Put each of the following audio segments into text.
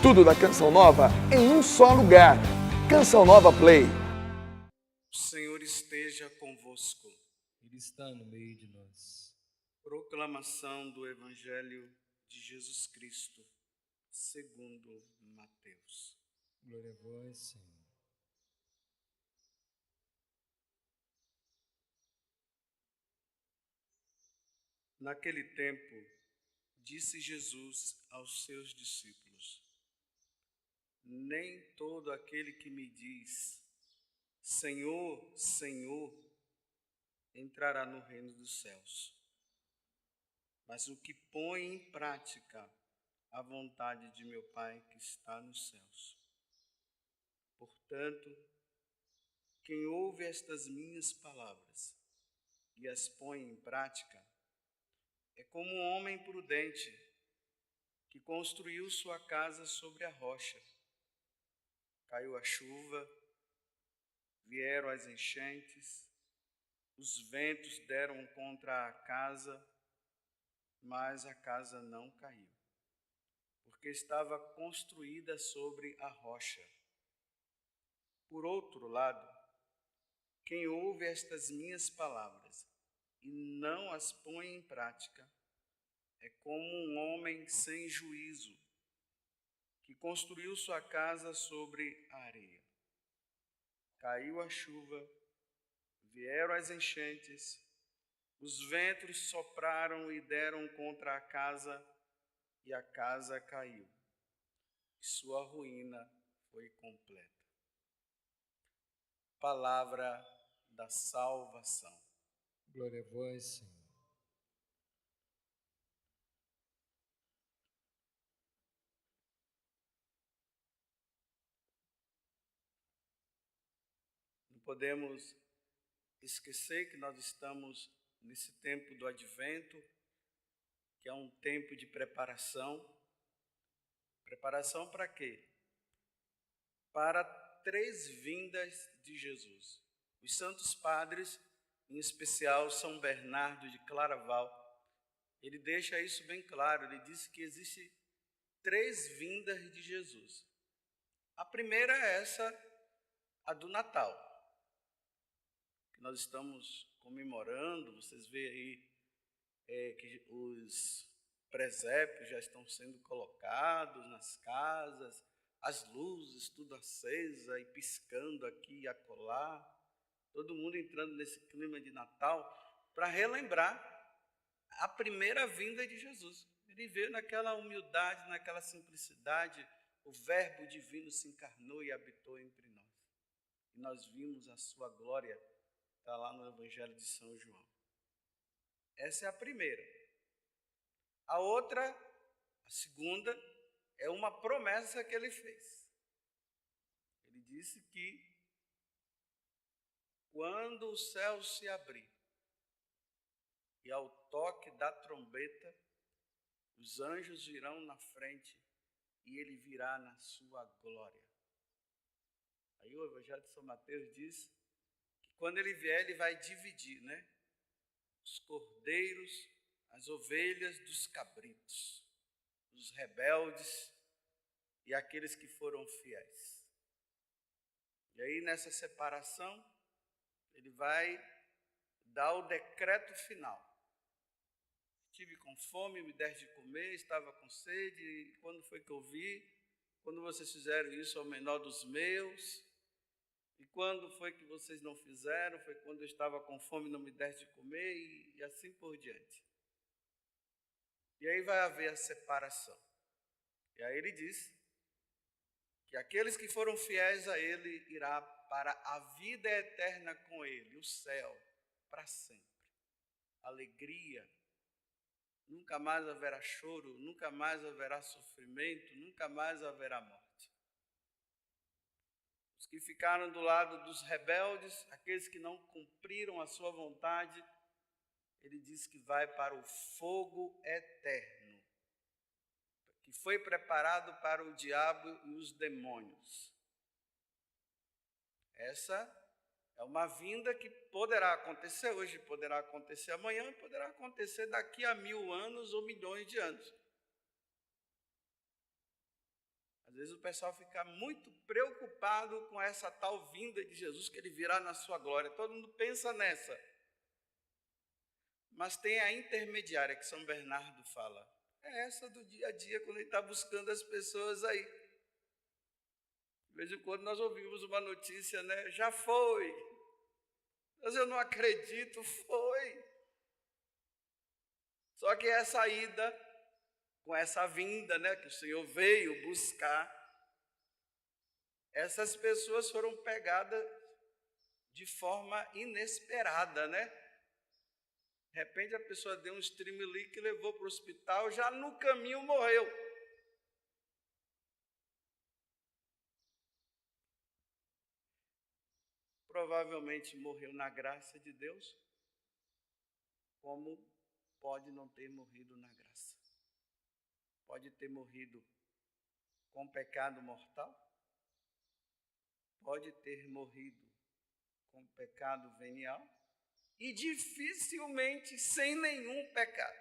Tudo da Canção Nova em um só lugar. Canção Nova Play. O Senhor esteja convosco. Ele está no meio de nós. Proclamação do Evangelho de Jesus Cristo, segundo Mateus. Glória a vós, Senhor. Naquele tempo, disse Jesus aos seus discípulos: nem todo aquele que me diz, Senhor, Senhor, entrará no reino dos céus, mas o que põe em prática a vontade de meu Pai que está nos céus. Portanto, quem ouve estas minhas palavras e as põe em prática, é como um homem prudente que construiu sua casa sobre a rocha. Caiu a chuva, vieram as enchentes, os ventos deram contra a casa, mas a casa não caiu, porque estava construída sobre a rocha. Por outro lado, quem ouve estas minhas palavras e não as põe em prática, é como um homem sem juízo, que construiu sua casa sobre a areia. Caiu a chuva, vieram as enchentes, os ventos sopraram e deram contra a casa, e a casa caiu. E sua ruína foi completa. Palavra da salvação. Glória a vós, Senhor. Não podemos esquecer que nós estamos nesse tempo do Advento, que é um tempo de preparação. Preparação para quê? Para 3 vindas de Jesus. Os santos padres, em especial São Bernardo de Claraval, ele deixa isso bem claro. Ele diz que existe 3 vindas de Jesus. A primeira é essa, a do Natal, que nós estamos comemorando. Vocês veem aí que os presépios já estão sendo colocados nas casas, as luzes tudo acesa e piscando aqui e acolá, todo mundo entrando nesse clima de Natal, para relembrar a primeira vinda de Jesus. Ele veio naquela humildade, naquela simplicidade, o Verbo divino se encarnou e habitou entre nós. E nós vimos a sua glória, está lá no Evangelho de São João. Essa é a primeira. A outra, a segunda, é uma promessa que ele fez. Ele disse que quando o céu se abrir e ao toque da trombeta, os anjos virão na frente e ele virá na sua glória. Aí o Evangelho de São Mateus diz que quando ele vier, ele vai dividir, os cordeiros, as ovelhas dos cabritos, os rebeldes e aqueles que foram fiéis. E aí, nessa separação, ele vai dar o decreto final. Estive com fome, me deste de comer, estava com sede, e quando foi que eu vi? Quando vocês fizeram isso ao menor dos meus? E quando foi que vocês não fizeram? Foi quando eu estava com fome e não me deste de comer, e assim por diante. E aí vai haver a separação. E aí ele diz que aqueles que foram fiéis a ele irá para a vida eterna com ele, o céu, para sempre. Alegria, nunca mais haverá choro, nunca mais haverá sofrimento, nunca mais haverá morte. Os que ficaram do lado dos rebeldes, aqueles que não cumpriram a sua vontade, ele diz que vai para o fogo eterno, que foi preparado para o diabo e os demônios. Essa é uma vinda que poderá acontecer hoje, poderá acontecer amanhã e poderá acontecer daqui a 1000 anos ou milhões de anos. Às vezes o pessoal fica muito preocupado com essa tal vinda de Jesus, que ele virá na sua glória. Todo mundo pensa nessa. Mas tem a intermediária que São Bernardo fala. É essa do dia a dia, quando ele está buscando as pessoas aí. De vez em quando nós ouvimos uma notícia, né? Já foi. Mas eu não acredito, foi. Só que essa ida, com essa vinda, né, que o Senhor veio buscar, essas pessoas foram pegadas de forma inesperada, né? De repente a pessoa deu um estremelique e levou para o hospital, já no caminho morreu. Provavelmente morreu na graça de Deus, como pode não ter morrido na graça. Pode ter morrido com pecado mortal, pode ter morrido com pecado venial e dificilmente sem nenhum pecado.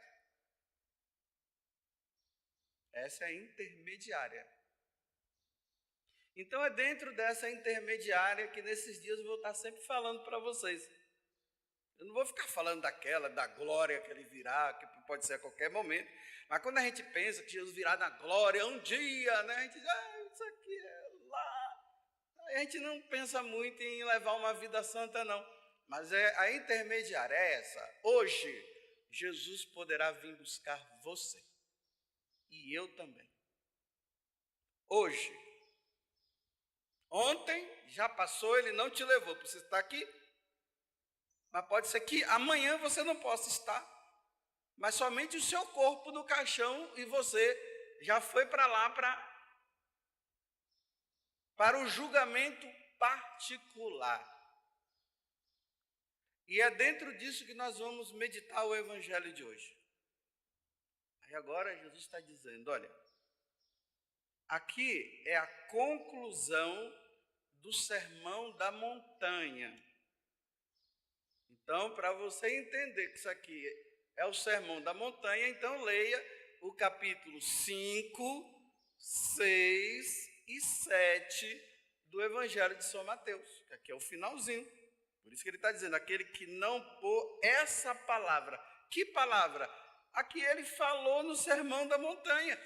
Essa é a intermediária. Então é dentro dessa intermediária que nesses dias eu vou estar sempre falando para vocês. Eu não vou ficar falando da glória que ele virá, que pode ser a qualquer momento. Mas quando a gente pensa que Jesus virá na glória um dia, né, a gente diz, isso aqui é lá. A gente não pensa muito em levar uma vida santa, não. Mas a intermediária é essa. Hoje, Jesus poderá vir buscar você. E eu também. Hoje. Ontem já passou, ele não te levou para você estar aqui. Mas pode ser que amanhã você não possa estar. Mas somente o seu corpo no caixão e você já foi para lá para o julgamento particular. E é dentro disso que nós vamos meditar o evangelho de hoje. Aí agora Jesus está dizendo, olha, aqui é a conclusão do Sermão da Montanha. Então, para você entender que isso aqui é o Sermão da Montanha, então leia o capítulo 5, 6 e 7 do Evangelho de São Mateus, que aqui é o finalzinho. Por isso que ele está dizendo, aquele que não pôr essa palavra. Que palavra? A que ele falou no Sermão da Montanha.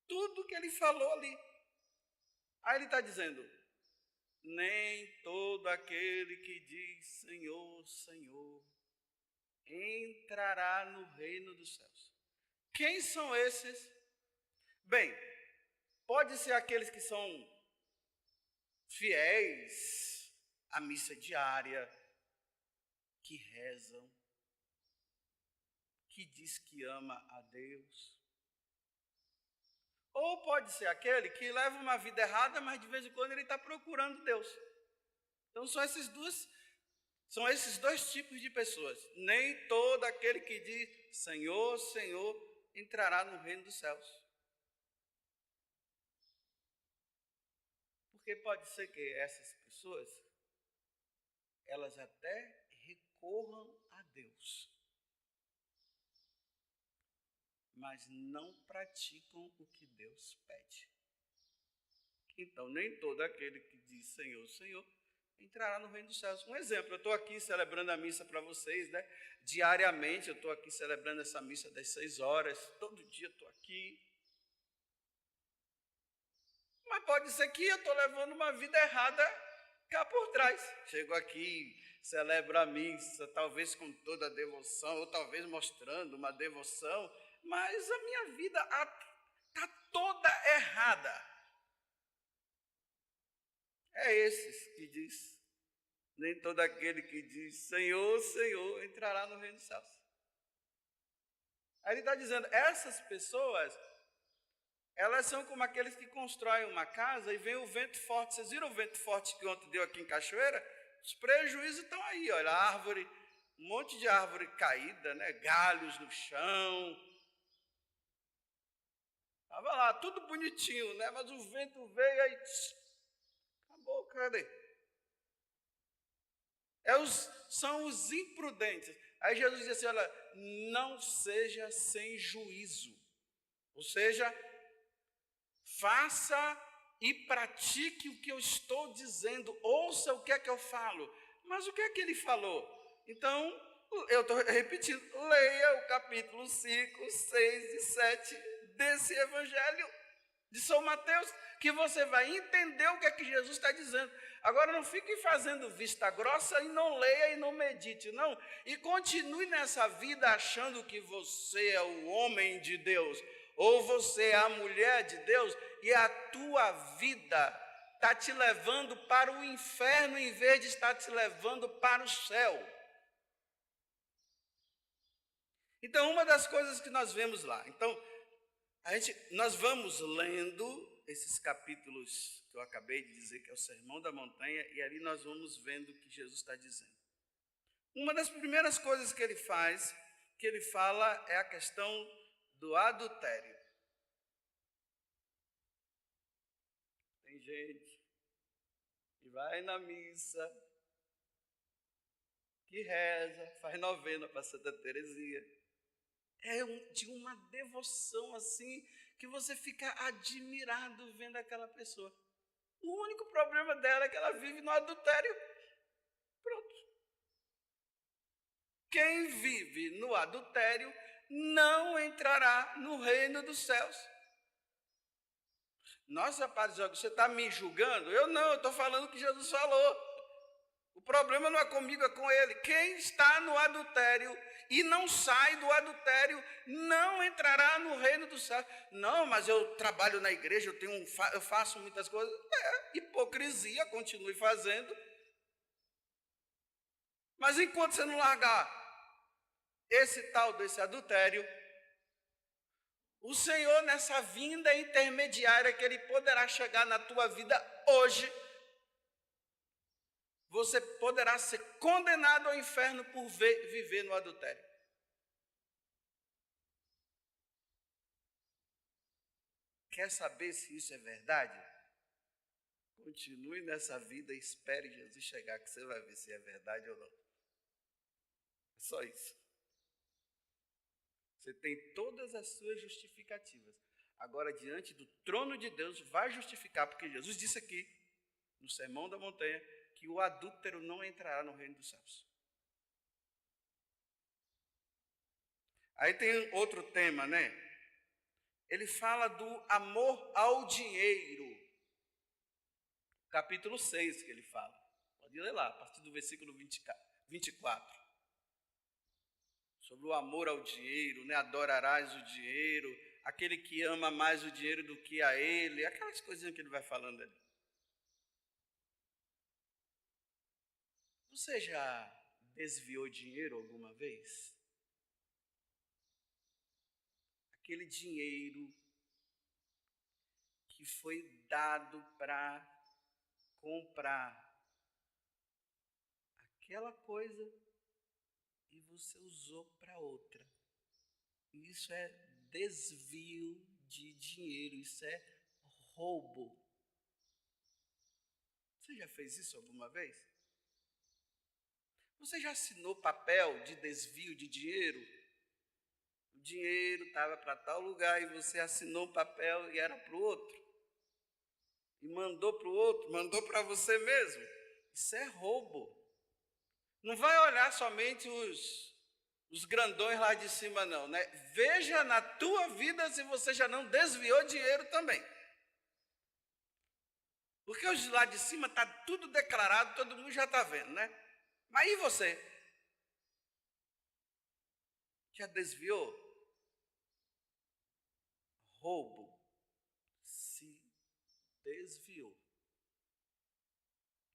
Tudo que ele falou ali. Aí ele está dizendo, nem todo aquele que diz Senhor, Senhor, entrará no reino dos céus. Quem são esses? Bem, pode ser aqueles que são fiéis à missa diária, que rezam, que diz que ama a Deus. Ou pode ser aquele que leva uma vida errada, mas de vez em quando ele está procurando Deus. Então são esses dois tipos de pessoas. Nem todo aquele que diz Senhor, Senhor, entrará no reino dos céus. Porque pode ser que essas pessoas, elas até recorram a Deus, mas não praticam o que Deus pede. Então, nem todo aquele que diz Senhor, Senhor, entrará no reino dos céus. Um exemplo, eu estou aqui celebrando a missa para vocês, né? Diariamente eu estou aqui celebrando essa missa das 6 horas, todo dia eu estou aqui. Mas pode ser que eu estou levando uma vida errada cá por trás. Chego aqui, celebro a missa, talvez com toda a devoção, ou talvez mostrando uma devoção, mas a minha vida está toda errada. É esses que diz, nem todo aquele que diz Senhor, Senhor, entrará no reino dos céus. Aí ele está dizendo, essas pessoas, elas são como aqueles que constroem uma casa e vem o vento forte. Vocês viram o vento forte que ontem deu aqui em Cachoeira? Os prejuízos estão aí, olha, árvore, um monte de árvore caída, né? Galhos no chão. Estava lá, tudo bonitinho, né? Mas o vento veio aí, acabou, cadê? São os imprudentes. Aí Jesus diz assim, olha, não seja sem juízo. Ou seja, faça e pratique o que eu estou dizendo, ouça o que é que eu falo. Mas o que é que ele falou? Então, eu estou repetindo, leia o capítulo 5, 6 e 7 desse evangelho de São Mateus, que você vai entender o que é que Jesus está dizendo. Agora, não fique fazendo vista grossa e não leia e não medite, não. E continue nessa vida achando que você é o homem de Deus, ou você é a mulher de Deus, e a tua vida está te levando para o inferno em vez de estar te levando para o céu. Então, uma das coisas que nós vemos lá, nós vamos lendo esses capítulos que eu acabei de dizer, que é o Sermão da Montanha, e ali nós vamos vendo o que Jesus está dizendo. Uma das primeiras coisas que ele faz, que ele fala, é a questão do adultério. Tem gente que vai na missa, que reza, faz novena para Santa Teresinha. É de uma devoção assim, que você fica admirado vendo aquela pessoa. O único problema dela é que ela vive no adultério. Pronto. Quem vive no adultério não entrará no reino dos céus. Nossa, Padre Jorge, você está me julgando? Eu não, eu estou falando o que Jesus falou. O problema não é comigo, é com ele. Quem está no adultério e não sai do adultério não entrará no reino do céu. Não, mas eu trabalho na igreja, eu faço muitas coisas. Hipocrisia, continue fazendo. Mas enquanto você não largar esse tal desse adultério, o Senhor, nessa vinda intermediária que Ele poderá chegar na tua vida hoje, você poderá ser condenado ao inferno por viver no adultério. Quer saber se isso é verdade? Continue nessa vida e espere Jesus chegar, que você vai ver se é verdade ou não. É só isso. Você tem todas as suas justificativas. Agora, diante do trono de Deus, vai justificar, porque Jesus disse aqui, no Sermão da Montanha, que o adúltero não entrará no reino dos céus. Aí tem outro tema, né? Ele fala do amor ao dinheiro. Capítulo 6 que ele fala. Pode ler lá, a partir do versículo 24. Sobre o amor ao dinheiro, né? Adorarás o dinheiro, aquele que ama mais o dinheiro do que a ele, aquelas coisinhas que ele vai falando ali. Você já desviou dinheiro alguma vez? Aquele dinheiro que foi dado para comprar aquela coisa e você usou para outra. Isso é desvio de dinheiro, isso é roubo. Você já fez isso alguma vez? Você já assinou papel de desvio de dinheiro? O dinheiro estava para tal lugar e você assinou um papel e era para o outro. E mandou para o outro, mandou para você mesmo. Isso é roubo. Não vai olhar somente os grandões lá de cima, não, né? Veja na tua vida se você já não desviou dinheiro também. Porque os lá de cima está tudo declarado, todo mundo já está vendo, né? Mas e você? Já desviou? Roubo se desviou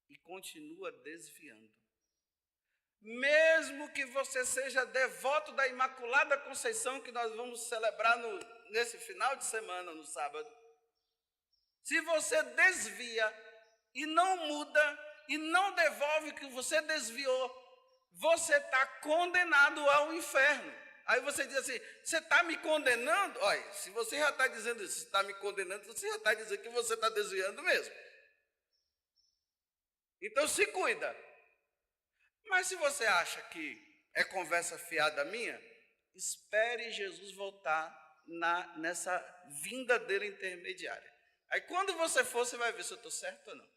e continua desviando. Mesmo que você seja devoto da Imaculada Conceição, que nós vamos celebrar nesse final de semana, no sábado, se você desvia e não muda e não devolve o que você desviou, você está condenado ao inferno. Aí você diz assim, você está me condenando? Olha, se você já está dizendo isso, está me condenando, você já está dizendo que você está desviando mesmo. Então se cuida. Mas se você acha que é conversa fiada minha, espere Jesus voltar nessa vinda dele intermediária. Aí quando você for, você vai ver se eu estou certo ou não.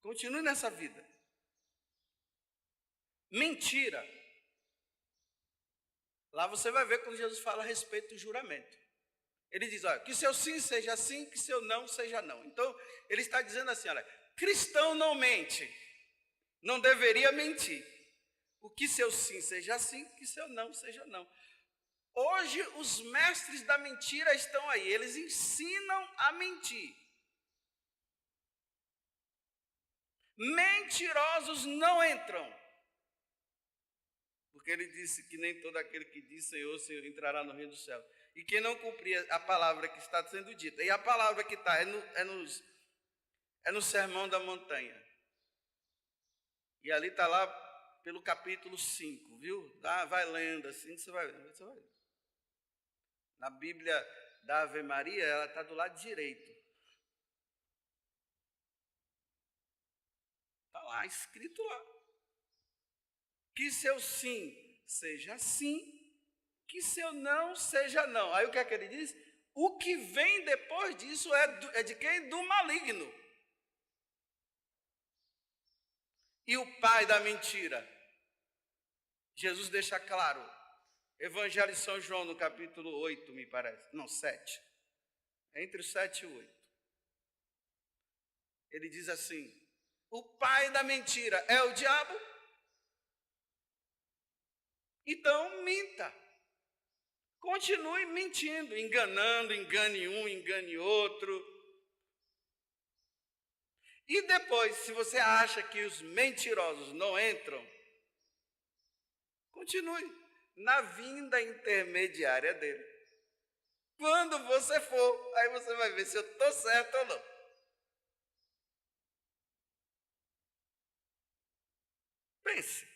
Continue nessa vida. Mentira. Lá você vai ver quando Jesus fala a respeito do juramento. Ele diz, olha, que seu sim seja sim, que seu não seja não. Então, ele está dizendo assim, olha, cristão não mente, não deveria mentir. O que seu sim seja sim, que seu não seja não. Hoje, os mestres da mentira estão aí, eles ensinam a mentir. Mentirosos não entram. Porque ele disse que nem todo aquele que diz Senhor, Senhor entrará no reino do céu. E quem não cumprir a palavra que está sendo dita. E a palavra que está é no Sermão da Montanha. E ali está lá pelo capítulo 5, viu? Vai lendo assim, você vai lendo. Na Bíblia da Ave Maria, ela está do lado direito. Está lá, escrito lá. Que seu sim seja sim, que seu não seja não. Aí o que é que ele diz? O que vem depois disso é de quem? Do maligno. E o pai da mentira. Jesus deixa claro. Evangelho de São João, no capítulo 8, me parece. Não, 7. Entre o 7 e o 8. Ele diz assim, o pai da mentira é o diabo? Então, minta. Continue mentindo, enganando, engane um, engane outro. E depois, se você acha que os mentirosos não entram, continue na vinda intermediária dele. Quando você for, aí você vai ver se eu estou certo ou não. Pense.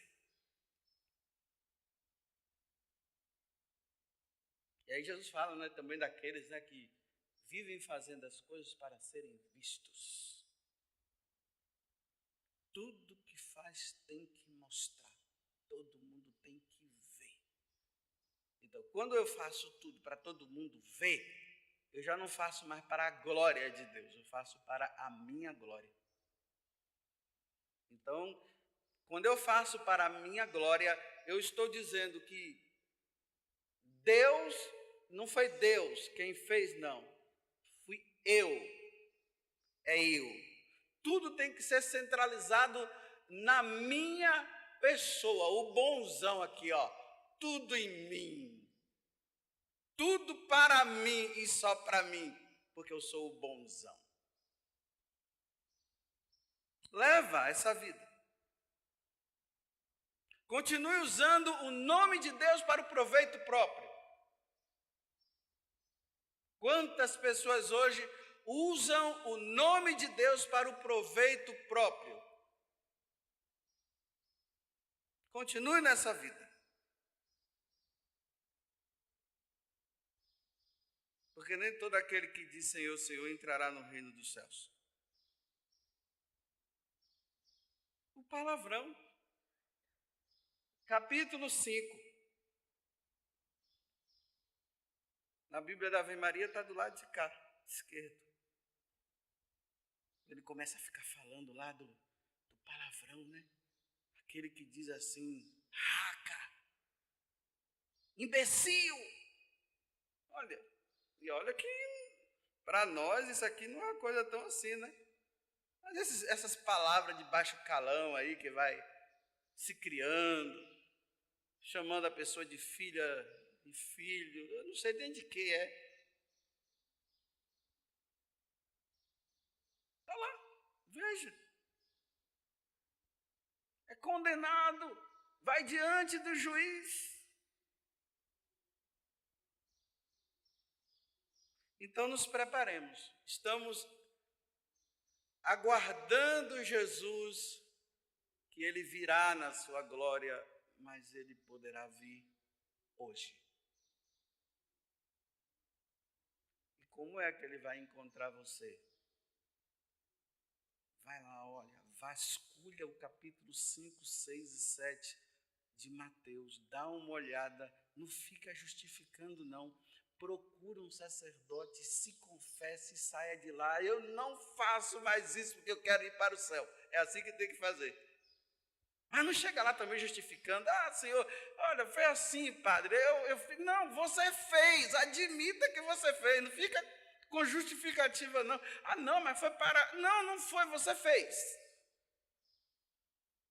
E aí Jesus fala, né, também daqueles, né, que vivem fazendo as coisas para serem vistos. Tudo que faz tem que mostrar. Todo mundo tem que ver. Então, quando eu faço tudo para todo mundo ver, eu já não faço mais para a glória de Deus, eu faço para a minha glória. Então, quando eu faço para a minha glória, eu estou dizendo que Deus, não foi Deus quem fez, não. Fui eu. É eu. Tudo tem que ser centralizado na minha pessoa. O bonzão aqui, ó. Tudo em mim. Tudo para mim e só para mim. Porque eu sou o bonzão. Leva essa vida. Continue usando o nome de Deus para o proveito próprio. Quantas pessoas hoje usam o nome de Deus para o proveito próprio? Continue nessa vida. Porque nem todo aquele que diz Senhor, Senhor entrará no reino dos céus. O palavrão. Capítulo 5. Na Bíblia da Ave Maria está do lado de cá, esquerdo. Ele começa a ficar falando lá do palavrão, né? Aquele que diz assim, raca, imbecil. Olha que para nós isso aqui não é uma coisa tão assim, né? Mas essas palavras de baixo calão aí que vai se criando, chamando a pessoa de filha, de filho, eu não sei nem de que é. Está lá, veja. É condenado, vai diante do juiz. Então nos preparemos, estamos aguardando Jesus, que ele virá na sua glória, mas ele poderá vir hoje. E como é que ele vai encontrar você? Vai lá, olha, vasculha o capítulo 5, 6 e 7 de Mateus. Dá uma olhada, não fica justificando não. Procura um sacerdote, se confesse e saia de lá. Eu não faço mais isso porque eu quero ir para o céu. É assim que tem que fazer. Mas não chega lá também justificando. Ah, Senhor, olha, foi assim, padre. Não, você fez. Admita que você fez. Não fica com justificativa, não. Ah, não, mas foi para... Não, não foi, você fez.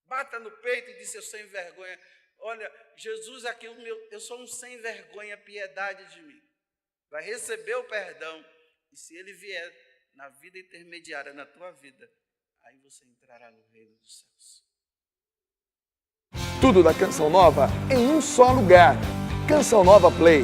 Bata no peito e disse, eu sem vergonha. Olha, Jesus aqui, eu sou um sem vergonha, piedade de mim. Vai receber o perdão. E se ele vier na vida intermediária, na tua vida, aí você entrará no reino dos céus. Tudo da Canção Nova em um só lugar. Canção Nova Play.